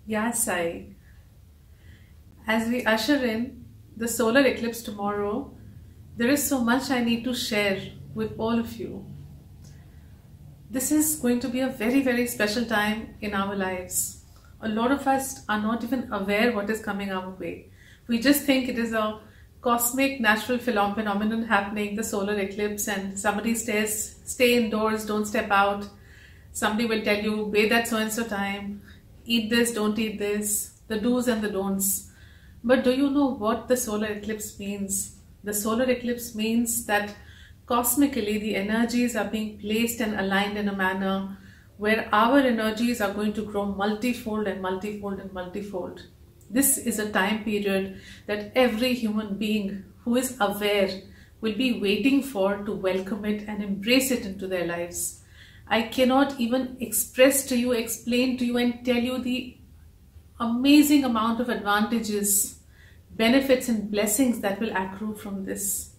Yes, as we usher in the solar eclipse tomorrow, there is so much I need to share with all of you. This is going to be a very, very special time in our lives. A lot of us are not even aware what is coming our way. We just think it is a cosmic natural phenomenon happening, the solar eclipse, and somebody says, stay indoors, don't step out. Somebody will tell you, bathe at so and so time, eat this, don't eat this, the do's and the don'ts. But do you know what the solar eclipse means? The solar eclipse means that cosmically the energies are being placed and aligned in a manner where our energies are going to grow multifold and multifold and multifold. This is a time period that every human being who is aware will be waiting for to welcome it and embrace it into their lives. I cannot even express to you, explain to you and tell you the amazing amount of advantages, benefits and blessings that will accrue from this.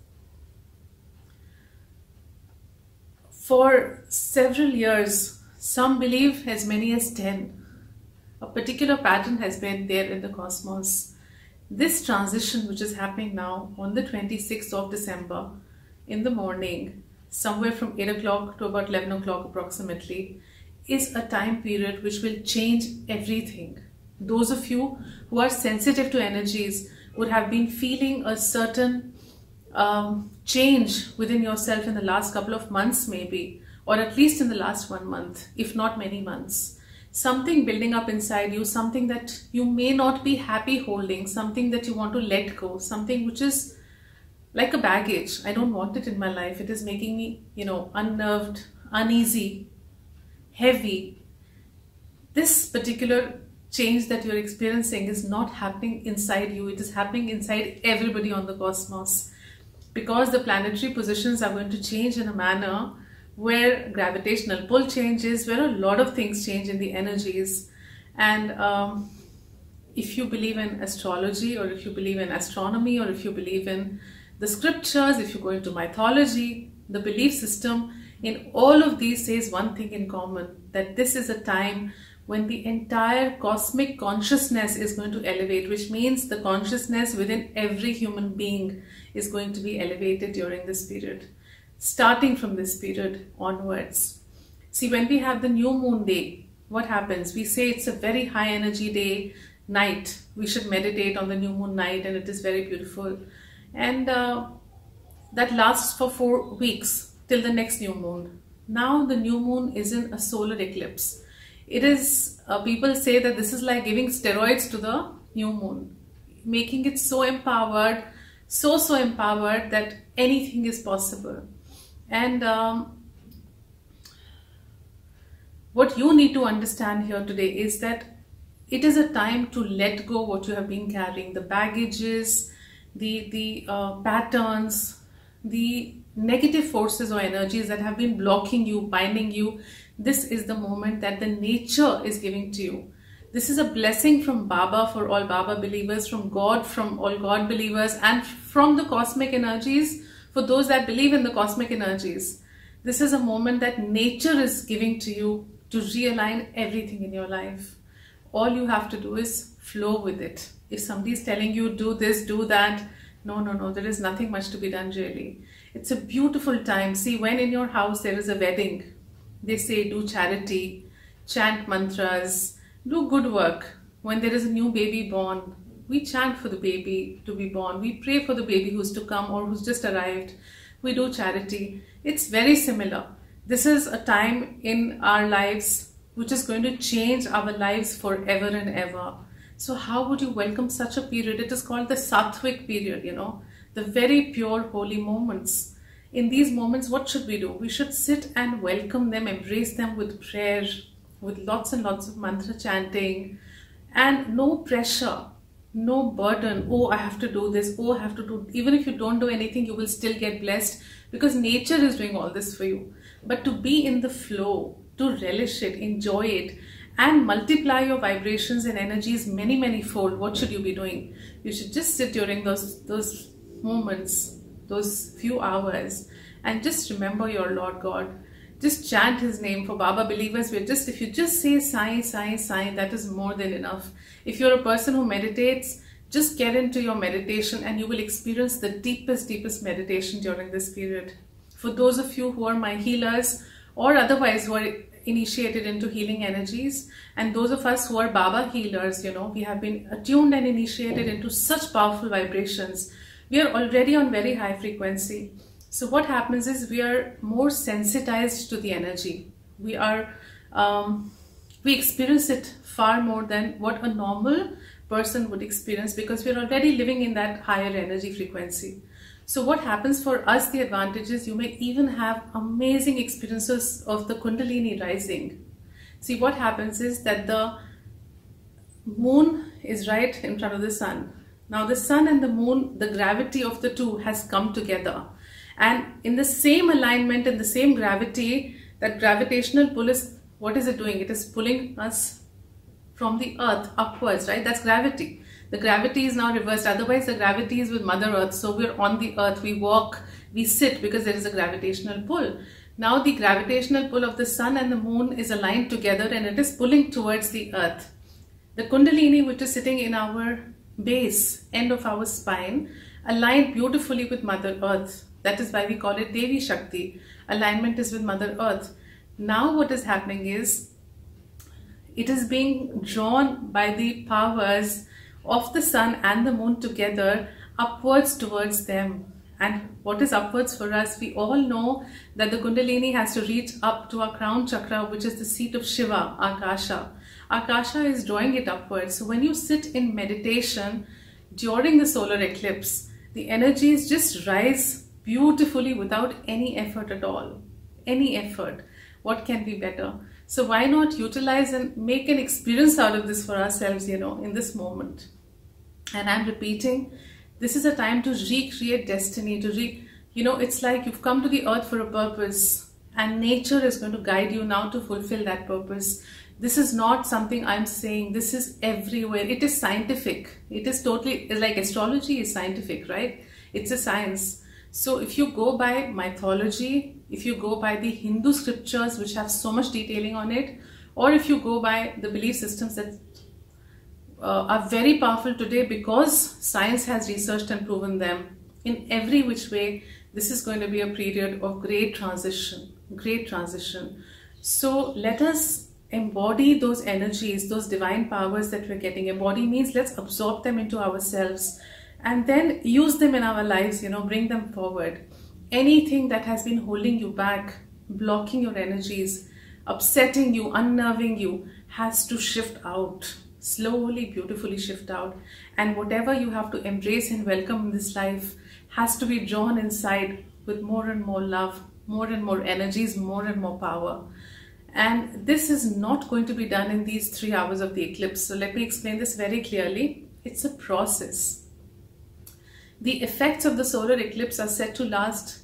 For several years, some believe as many as 10. A particular pattern has been there in the cosmos. This transition which is happening now on the 26th of December in the morning, somewhere from 8 o'clock to about 11 o'clock approximately, is a time period which will change everything. Those of you who are sensitive to energies would have been feeling a certain change within yourself in the last couple of months maybe, or at least in the last 1 month, if not many months. Something building up inside you, something that you may not be happy holding, something that you want to let go, something which is like a baggage. I don't want it in my life. It is making me, unnerved, uneasy, heavy. This particular change that you're experiencing is not happening inside you. It is happening inside everybody on the cosmos, because the planetary positions are going to change in a manner where gravitational pull changes, where a lot of things change in the energies. And if you believe in astrology, or if you believe in astronomy, or if you believe in the scriptures, if you go into mythology, the belief system in all of these says one thing in common, that this is a time when the entire cosmic consciousness is going to elevate, which means the consciousness within every human being is going to be elevated during this period, starting from this period onwards. See, when we have the new moon day, what happens? We say it's a very high energy day, night. We should meditate on the new moon night, and it is very beautiful. And that lasts for 4 weeks till the next new moon. Now the new moon is in a solar eclipse. It is, people say that this is like giving steroids to the new moon, making it so empowered, so empowered that anything is possible. And what you need to understand here today is that it is a time to let go what you have been carrying, the baggages, the patterns, the negative forces or energies that have been blocking you, binding you. This is the moment that the nature is giving to you. This is a blessing from Baba for all Baba believers, from God, from all God believers, and from the cosmic energies for those that believe in the cosmic energies. This is a moment that nature is giving to you to realign everything in your life. All you have to do is flow with it. If somebody is telling you do this, do that, no, there is nothing much to be done really. It's a beautiful time. See, when in your house there is a wedding, they say do charity, chant mantras, do good work. When there is a new baby born, we chant for the baby to be born. We pray for the baby who's to come or who's just arrived. We do charity. It's very similar. This is a time in our lives which is going to change our lives forever and ever. So how would you welcome such a period? It is called the Sattvic period, the very pure holy moments. In these moments, what should we do? We should sit and welcome them, embrace them with prayer, with lots and lots of mantra chanting, and no pressure, no burden. Oh, I have to do this. Oh, I have to do. Even if you don't do anything, you will still get blessed because nature is doing all this for you. But to be in the flow, to relish it, enjoy it, and multiply your vibrations and energies many fold, what should you be doing? You should just sit during those moments, those few hours, and just remember your Lord God. just chant his name. For Baba believers, if you just say Sai, Sai, Sai, that is more than enough. If you're a person who meditates, just get into your meditation and you will experience the deepest meditation during this period. For those of you who are my healers or otherwise who are initiated into healing energies, and those of us who are Baba healers, we have been attuned and initiated into such powerful vibrations. We are already on very high frequency. So what happens is we are more sensitized to the energy. We experience it far more than what a normal person would experience, because we're already living in that higher energy frequency. So what happens for us, the advantage is you may even have amazing experiences of the Kundalini rising. See, what happens is that the moon is right in front of the sun. Now the sun and the moon, the gravity of the two has come together. And in the same alignment and the same gravity, that gravitational pull is, what is it doing? It is pulling us from the earth upwards, right? That's gravity. The gravity is now reversed. Otherwise, the gravity is with Mother Earth. So we're on the earth, we walk, we sit because there is a gravitational pull. Now the gravitational pull of the sun and the moon is aligned together and it is pulling towards the earth. The Kundalini, which is sitting in our base, end of our spine, aligned beautifully with Mother Earth. That is why we call it Devi Shakti. Alignment is with Mother Earth. Now what is happening is, it is being drawn by the powers of the sun and the moon together upwards towards them. And what is upwards for us? We all know that the Kundalini has to reach up to our crown chakra, which is the seat of Shiva, Akasha. Akasha is drawing it upwards. So when you sit in meditation during the solar eclipse, the energies just rise beautifully without any effort at all. Any effort. What can be better? So why not utilize and make an experience out of this for ourselves, in this moment. And I'm repeating, this is a time to recreate destiny, it's like you've come to the earth for a purpose and nature is going to guide you now to fulfill that purpose. This is not something I'm saying, this is everywhere. It is scientific. It is totally, like astrology is scientific, right? It's a science. So if you go by mythology, if you go by the Hindu scriptures which have so much detailing on it, or if you go by the belief systems that are very powerful today because science has researched and proven them, in every which way, this is going to be a period of great transition, great transition. So let us embody those energies, those divine powers that we're getting. Embody means let's absorb them into ourselves and then use them in our lives, bring them forward. Anything that has been holding you back, blocking your energies, upsetting you, unnerving you, has to shift out. Slowly, beautifully shift out. And whatever you have to embrace and welcome in this life has to be drawn inside with more and more love, more and more energies, more and more power. And this is not going to be done in these 3 hours of the eclipse. So let me explain this very clearly. It's a process. The effects of the solar eclipse are set to last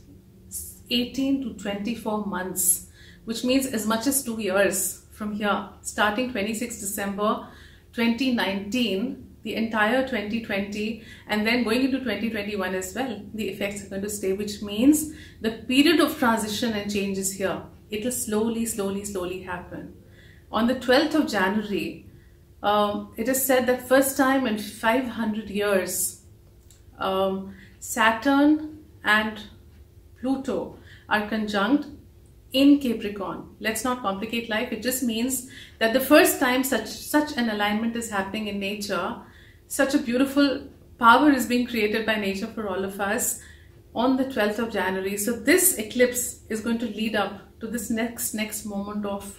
18 to 24 months, which means as much as 2 years from here, starting 26 December 2019, the entire 2020, and then going into 2021 as well. The effects are going to stay, which means the period of transition and change is here. It will slowly happen. On the 12th of January, it is said that first time in 500 years, Saturn and Pluto are conjunct in Capricorn. Let's not complicate life. It just means that the first time such an alignment is happening in nature, such a beautiful power is being created by nature for all of us on the 12th of January. So this eclipse is going to lead up to this next moment of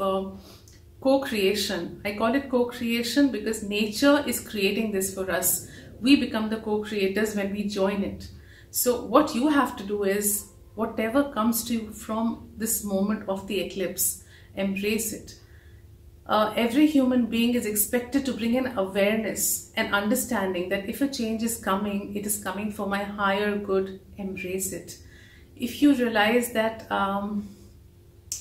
co-creation. I call it co-creation because nature is creating this for us. We become the co-creators when we join it. So what you have to do is, whatever comes to you from this moment of the eclipse, embrace it. Every human being is expected to bring an awareness and understanding that if a change is coming, it is coming for my higher good. Embrace it. If you realize that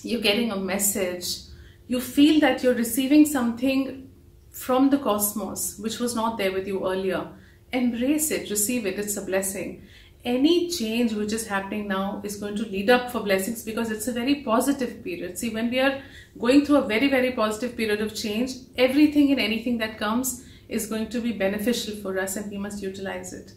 you're getting a message, you feel that you're receiving something from the cosmos which was not there with you earlier, embrace it, receive it, it's a blessing. any change which is happening now is going to lead up for blessings, because it's a very positive period. See, when we are going through a very, very positive period of change, everything and anything that comes is going to be beneficial for us, and we must utilize it.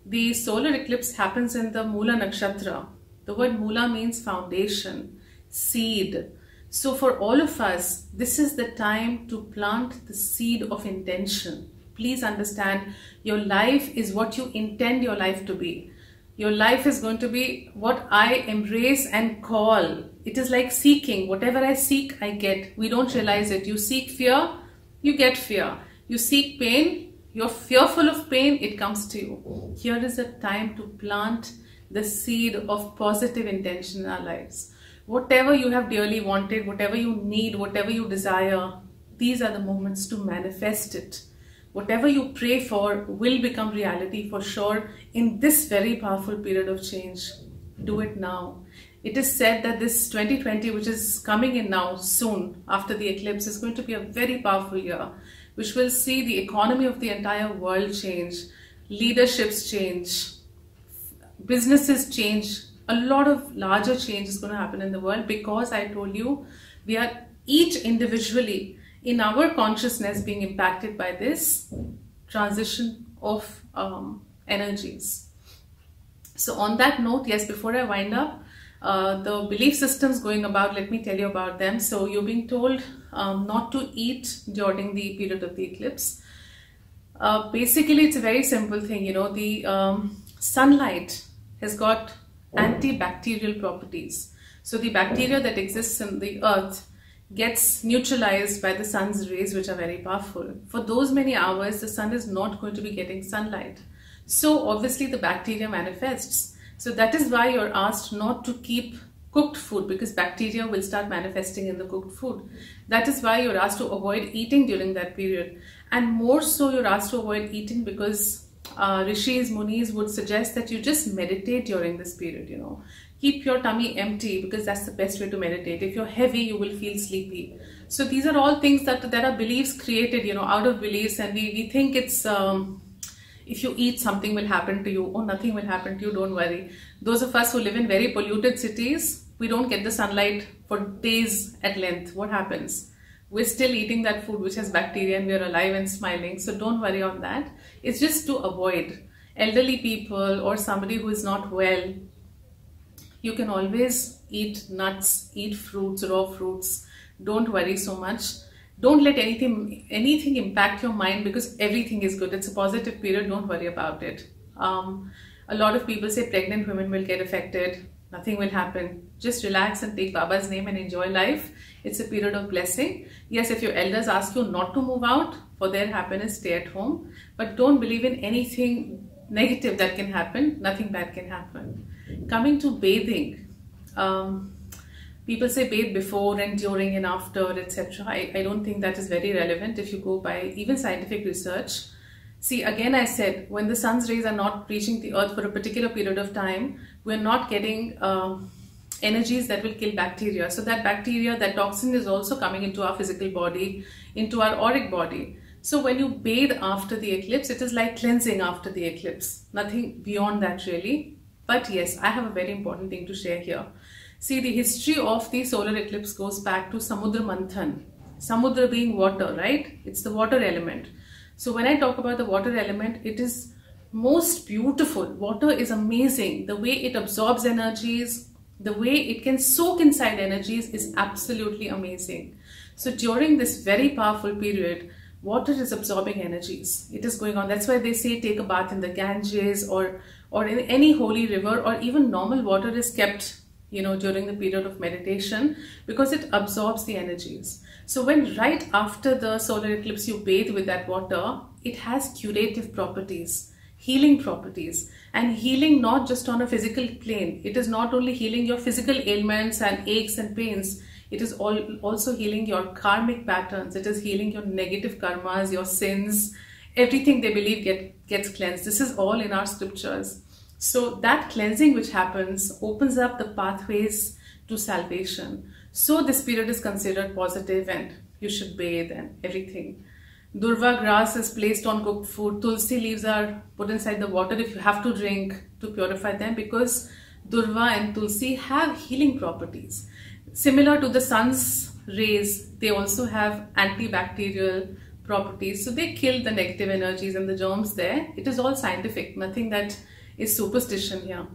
The solar eclipse happens in the Mula Nakshatra. The word Mula means foundation, seed. So for all of us, this is the time to plant the seed of intention. Please understand, your life is what you intend your life to be. Your life is going to be what I embrace and call. It is like seeking. Whatever I seek, I get. We don't realize it. You seek fear, you get fear. You seek pain, you're fearful of pain, it comes to you. Here is a time to plant the seed of positive intention in our lives. Whatever you have dearly wanted, whatever you need, whatever you desire, these are the moments to manifest it. Whatever you pray for will become reality for sure in this very powerful period of change. Do it now. It is said that this 2020, which is coming in now soon after the eclipse, is going to be a very powerful year, which will see the economy of the entire world change, leaderships change, businesses change. A lot of larger change is going to happen in the world, because I told you, we are each individually in our consciousness being impacted by this transition of energies. So on that note, yes, before I wind up, the belief systems going about, let me tell you about them. So you're being told not to eat during the period of the eclipse. Basically, it's a very simple thing. You know, the sunlight has got antibacterial properties. So the bacteria that exists in the earth gets neutralized by the sun's rays, which are very powerful. For those many hours, the sun is not going to be getting sunlight. So obviously the bacteria manifests. So that is why you're asked not to keep cooked food, because bacteria will start manifesting in the cooked food. That is why you're asked to avoid eating during that period. And more so, you're asked to avoid eating because Rishis, Munis would suggest that you just meditate during this period, you know. Keep your tummy empty, because that's the best way to meditate. If you're heavy, you will feel sleepy. So these are all things that are beliefs created, you know, out of beliefs, and we think it's if you eat, something will happen to you. Oh, nothing will happen to you, don't worry. Those of us who live in very polluted cities, we don't get the sunlight for days at length. What happens? We're still eating that food which has bacteria, and we're alive and smiling. So don't worry on that. It's just to avoid. Elderly people or somebody who is not well, you can always eat nuts, eat fruits, raw fruits. Don't worry so much. Don't let anything impact your mind, because everything is good. It's a positive period. Don't worry about it. A lot of people say pregnant women will get affected. Nothing will happen. Just relax and take Baba's name and enjoy life. It's a period of blessing. Yes, if your elders ask you not to move out for their happiness, stay at home. But don't believe in anything negative that can happen. Nothing bad can happen. Coming to bathing. People say bathe before and during and after, etc. I don't think that is very relevant if you go by even scientific research. See, again, I said, when the sun's rays are not reaching the earth for a particular period of time, we're not getting energies that will kill bacteria. So that bacteria, that toxin is also coming into our physical body, into our auric body. So when you bathe after the eclipse, it is like cleansing after the eclipse. Nothing beyond that really. But yes, I have a very important thing to share here. See, the history of the solar eclipse goes back to Samudra Manthan. Samudra being water, right? It's the water element. So when I talk about the water element, it is most beautiful. Water is amazing. The way it absorbs energies, the way it can soak inside energies is absolutely amazing. So during this very powerful period, water is absorbing energies. It is going on. That's why they say take a bath in the Ganges or in any holy river, or even normal water is kept, you know, during the period of meditation, because it absorbs the energies. So when right after the solar eclipse you bathe with that water, it has curative properties, healing properties, and healing not just on a physical plane. It is not only healing your physical ailments and aches and pains, it is also healing your karmic patterns. It is healing your negative karmas, your sins, everything they believe gets cleansed. This is all in our scriptures. So that cleansing which happens opens up the pathways to salvation. So this period is considered positive and you should bathe and everything. Durva grass is placed on cooked food. Tulsi leaves are put inside the water if you have to drink to purify them, because Durva and Tulsi have healing properties. Similar to the sun's rays, they also have antibacterial properties. So they kill the negative energies and the germs there. It is all scientific, nothing that is superstition here.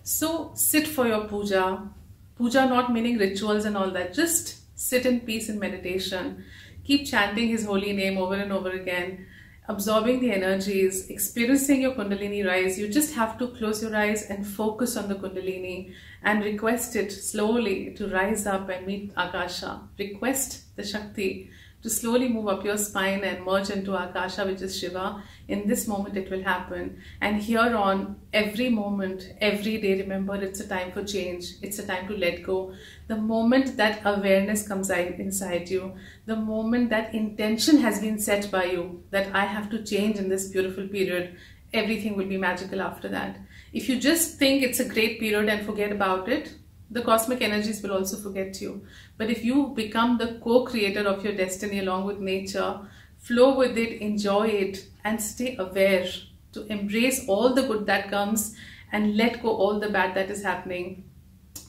So sit for your puja. Puja not meaning rituals and all that. Just sit in peace in meditation. Keep chanting his holy name over and over again, absorbing the energies, experiencing your Kundalini rise. You just have to close your eyes and focus on the Kundalini and request it slowly to rise up and meet Akasha. Request the Shakti to slowly move up your spine and merge into Akasha, which is Shiva. In this moment it will happen. And here on, every moment, every day, remember, it's a time for change. It's a time to let go. The moment that awareness comes inside you, the moment that intention has been set by you, that I have to change in this beautiful period, everything will be magical after that. If you just think it's a great period and forget about it, the cosmic energies will also forget you. But if you become the co-creator of your destiny along with nature, flow with it, enjoy it, and stay aware to embrace all the good that comes and let go all the bad that is happening,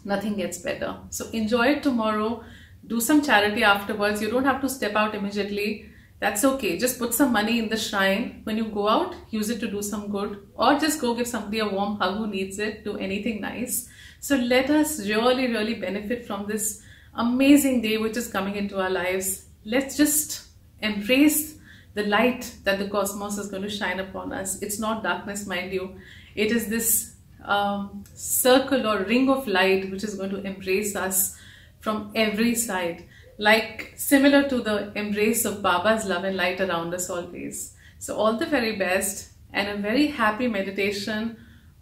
nothing gets better. So enjoy it tomorrow. Do some charity afterwards. You don't have to step out immediately. That's okay. Just put some money in the shrine. When you go out, use it to do some good, or just go give somebody a warm hug who needs it. Do anything nice. So let us really, really benefit from this amazing day which is coming into our lives. Let's just embrace the light that the cosmos is going to shine upon us. It's not darkness, mind you. It is this circle or ring of light which is going to embrace us from every side, like similar to the embrace of Baba's love and light around us always. So all the very best and a very happy meditation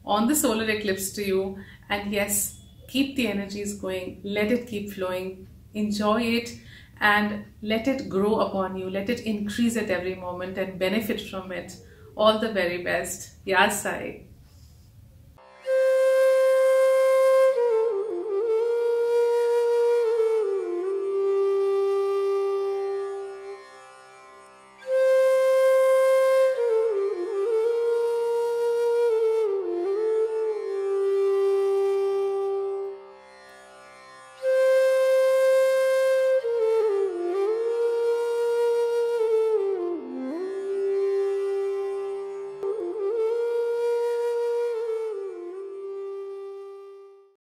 on the solar eclipse to you. And yes, keep the energies going, let it keep flowing, enjoy it and let it grow upon you, let it increase at every moment and benefit from it. All the very best. Ya Sai.